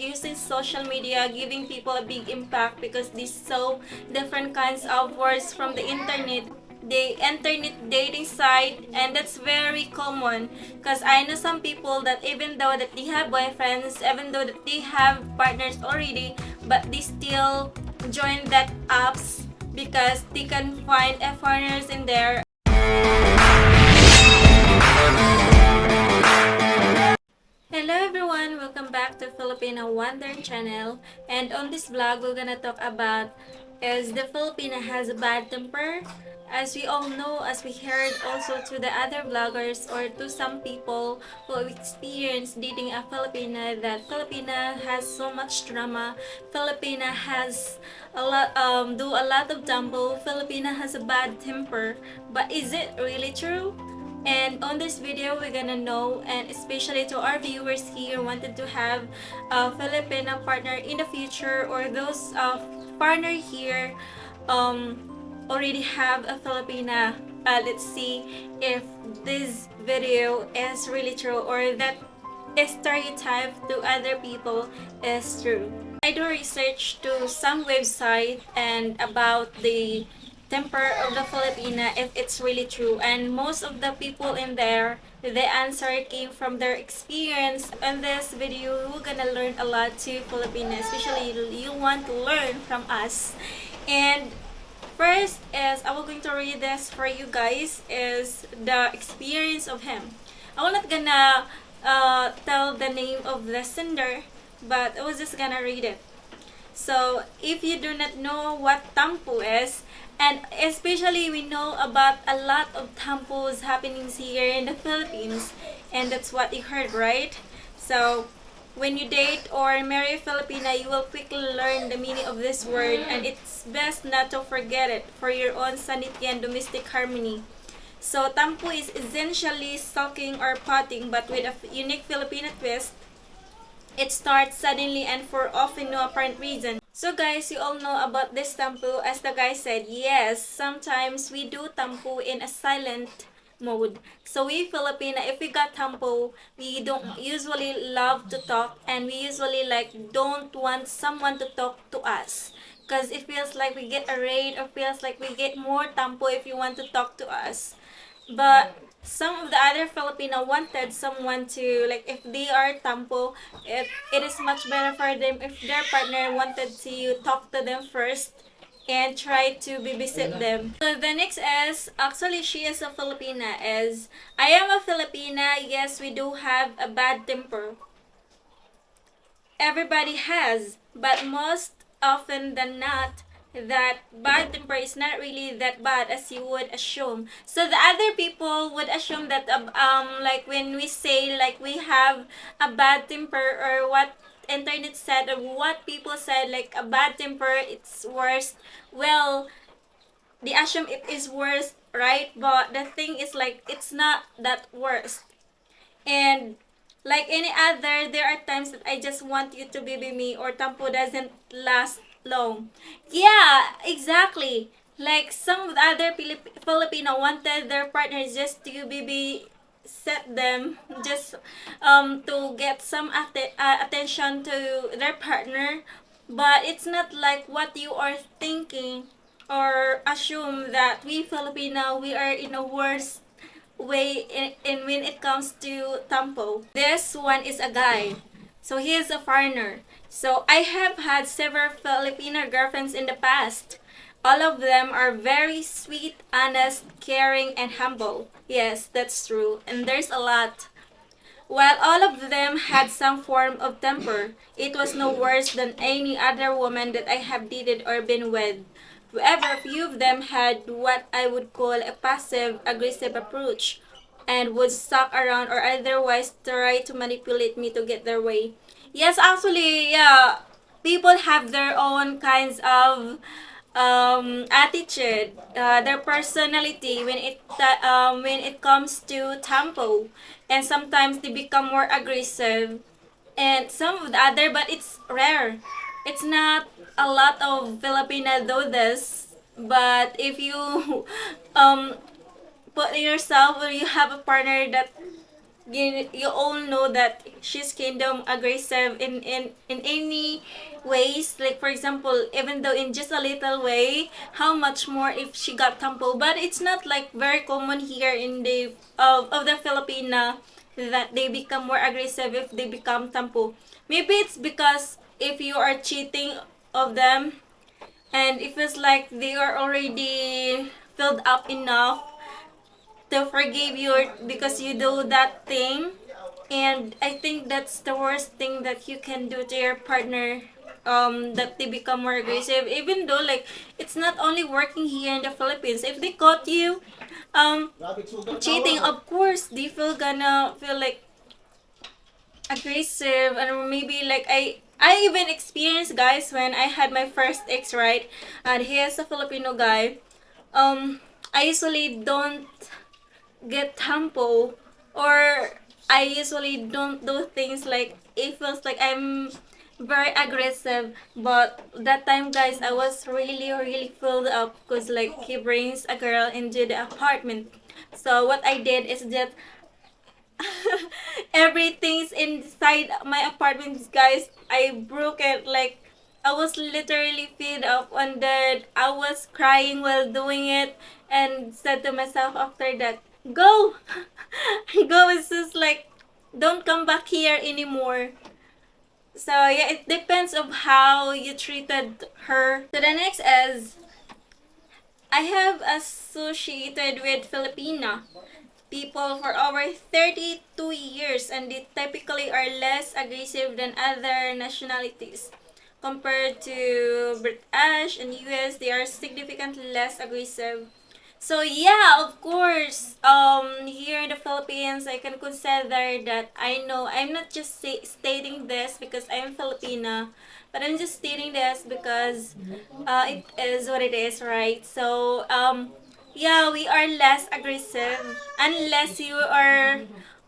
using social media, giving people a big impact because they saw different kinds of words from the internet, the internet dating site, and that's very common because I know some people that even though that they have boyfriends, even though that they have partners already, but they still join that apps because they can find foreigners in there. Hello everyone, welcome back to Filipino Wonder channel, and on this vlog we're gonna talk about is the Filipina has a bad temper. As we all know, as we heard also to the other vloggers or to some people who experienced dating a Filipina, that Filipina has so much drama. Filipina has do a lot of tampo. Filipina has a bad temper, but is it really true? And on this video, we're gonna know, and especially to our viewers here wanted to have a Filipino partner in the future, or those partner here already have a Filipina. Let's see if this video is really true or that stereotype to other people is true. I do research to some website and about the temper of the Filipina if it's really true, and most of the people in there, the answer came from their experience. In this video we're gonna learn a lot to Filipina, especially you want to learn from us. And first is I will going to read this for you guys is the experience of him. I'm not gonna tell the name of the sender, but I was just gonna read it. So, if you do not know what tampo is, and especially we know about a lot of tampos happenings here in the Philippines, and that's what you heard, right? So, when you date or marry a Filipina, you will quickly learn the meaning of this word, and it's best not to forget it for your own sanity and domestic harmony. So, tampo is essentially sulking or potting, but with a unique Filipino twist. It starts suddenly and for often no apparent reason. So guys, you all know about this tampo. As the guy said, yes, sometimes we do tampo in a silent mode. So we Filipina, if we got tampo, we don't usually love to talk, and we usually don't want someone to talk to us. Because it feels like we get arrayed, or feels like we get more tampo if you want to talk to us. But some of the other Filipino wanted someone to, like, if they are tampo, it is much better for them if their partner wanted to talk to them first and try to babysit them. So the next is, actually she is a Filipina, is, I am a Filipina, yes, we do have a bad temper. Everybody has, but most often than not, that bad temper is not really that bad as you would assume. So the other people would assume that like when we say like we have a bad temper, or what internet said or what people said, like a bad temper it's worse. Well, the assume it is worse, right? But the thing is, like, it's not that worst. And like any other, there are times that I just want you to be with me, or tampo doesn't last long. Yeah, exactly. Like some of the other Filipino wanted their partners just to be set them, just to get some attention to their partner, but it's not like what you are thinking or assume, that we Filipino, we are in a worse way in when it comes to tampo. This one is a guy. So he is a foreigner. So I have had several Filipino girlfriends in the past. All of them are very sweet, honest, caring, and humble. Yes, that's true. And there's a lot. While all of them had some form of temper, it was no worse than any other woman that I have dated or been with. However, few of them had what I would call a passive-aggressive approach, and would stalk around or otherwise try to manipulate me to get their way. Yes, actually, yeah, people have their own kinds of attitude, their personality when it comes to tampo, and sometimes they become more aggressive, and some of the other, but it's rare. It's not a lot of Filipina do this, but if you put yourself, or you have a partner that you all know that she's kingdom aggressive in any ways, like for example, even though in just a little way, how much more if she got tampo. But it's not like very common here in the of the Filipina that they become more aggressive if they become tampo. Maybe it's because if you are cheating of them and it feels like they are already filled up enough to forgive you because you do that thing. And I think that's the worst thing that you can do to your partner, that they become more aggressive, even though like it's not only working here in the Philippines. If they caught you um cheating, of course they feel gonna feel like aggressive. And maybe like I even experienced, guys, when I had my first ex, right, and he is a Filipino guy. I usually don't get tampo, or I usually don't do things like it feels like I'm very aggressive. But that time, guys, I was really filled up because like he brings a girl into the apartment. So what I did is that everything's inside my apartment, guys, I broke it. Like I was literally fed up and then I was crying while doing it and said to myself after that, go! Go. It's just like, don't come back here anymore. So yeah, it depends of how you treated her. So the next is, I have associated with Filipina people for over 32 years, and they typically are less aggressive than other nationalities. Compared to British and US, they are significantly less aggressive. So yeah, of course, here in the Philippines, I can consider that I know I'm not just stating this because I'm Filipina, but I'm just stating this because it is what it is, right? So yeah, we are less aggressive unless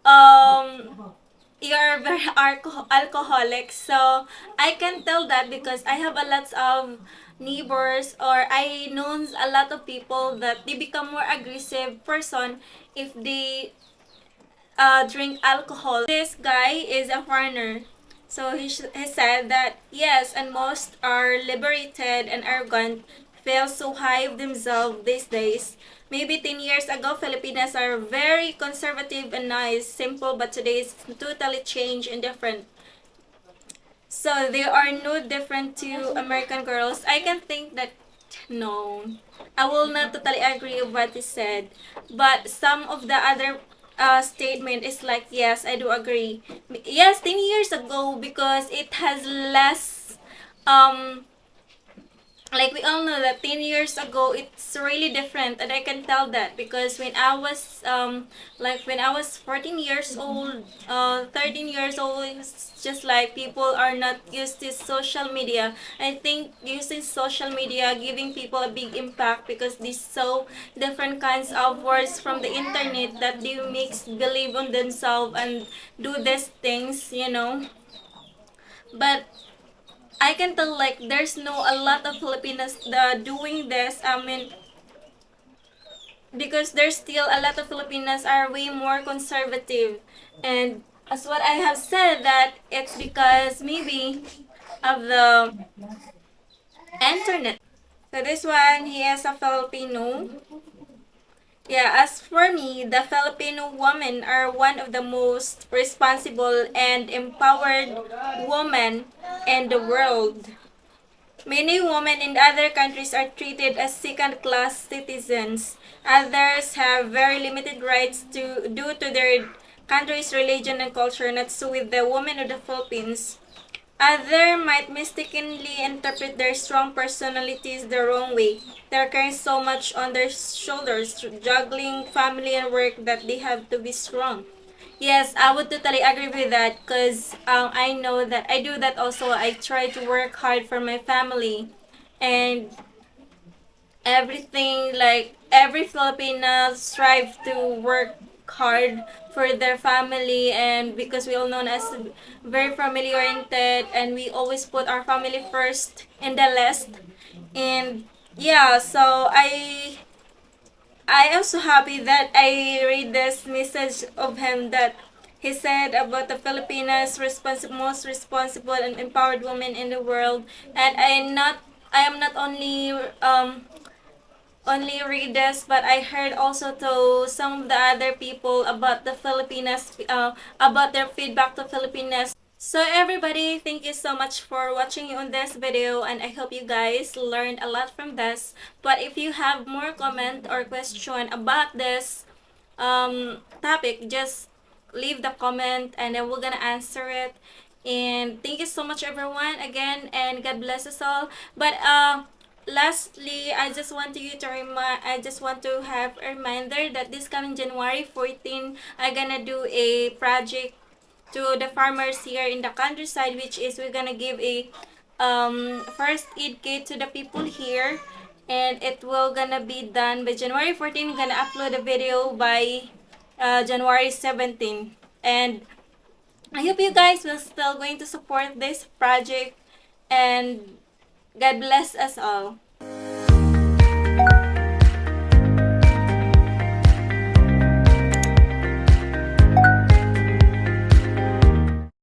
um you're very alcoholic. So I can tell that because I have a lot of neighbors, or I know a lot of people that they become more aggressive person if they drink alcohol. This guy is a foreigner. So he said that yes, and most are liberated and arrogant, feel so high of themselves these days. Maybe 10 years ago, Filipinas are very conservative and nice, simple, but today it's totally changed and different. So they are no different to American girls. I can think that no. I will not totally agree with what he said. But some of the other statement is like, yes, I do agree. Yes, 10 years ago, because it has less um like we all know that 10 years ago it's really different, and I can tell that because when I was like when I was 14 years old, 13 years old, it's just like people are not used to social media. I think using social media giving people a big impact because they saw different kinds of words from the internet that they makes believe on themselves and do these things, you know. But I can tell like there's no a lot of Filipinos doing this. I mean, because there's still a lot of Filipinos are way more conservative, and as what I have said that it's because maybe of the internet. So this one, he is a Filipino. Yeah, as for me, the Filipino women are one of the most responsible and empowered women in the world. Many women in other countries are treated as second-class citizens. Others have very limited rights due to their country's religion and culture, not so with the women of the Philippines. Others might mistakenly interpret their strong personalities the wrong way. They're carrying so much on their shoulders, juggling family and work, that they have to be strong. Yes, I would totally agree with that because I know that I do that also. I try to work hard for my family and everything, like every Filipino strive to work hard for their family, and because we all known as very family oriented and we always put our family first in the list. And yeah, so I am so happy that I read this message of him that He said about the Filipinas most responsible and empowered women in the world. And I am not only read this, but I heard also to some of the other people about the Filipinas, about their feedback to Filipinas. So everybody, thank you so much for watching on this video, and I hope you guys learned a lot from this. But if you have more comment or question about this topic, just leave the comment and then we're gonna answer it. And thank you so much everyone again, and God bless us all. But lastly, I just want to have a reminder that this coming January 14, I'm gonna do a project to the farmers here in the countryside, which is we're gonna give a first aid kit to the people here, and it will gonna be done by January 14. Gonna upload a video by January 17. And I hope you guys will still going to support this project, and God bless us all.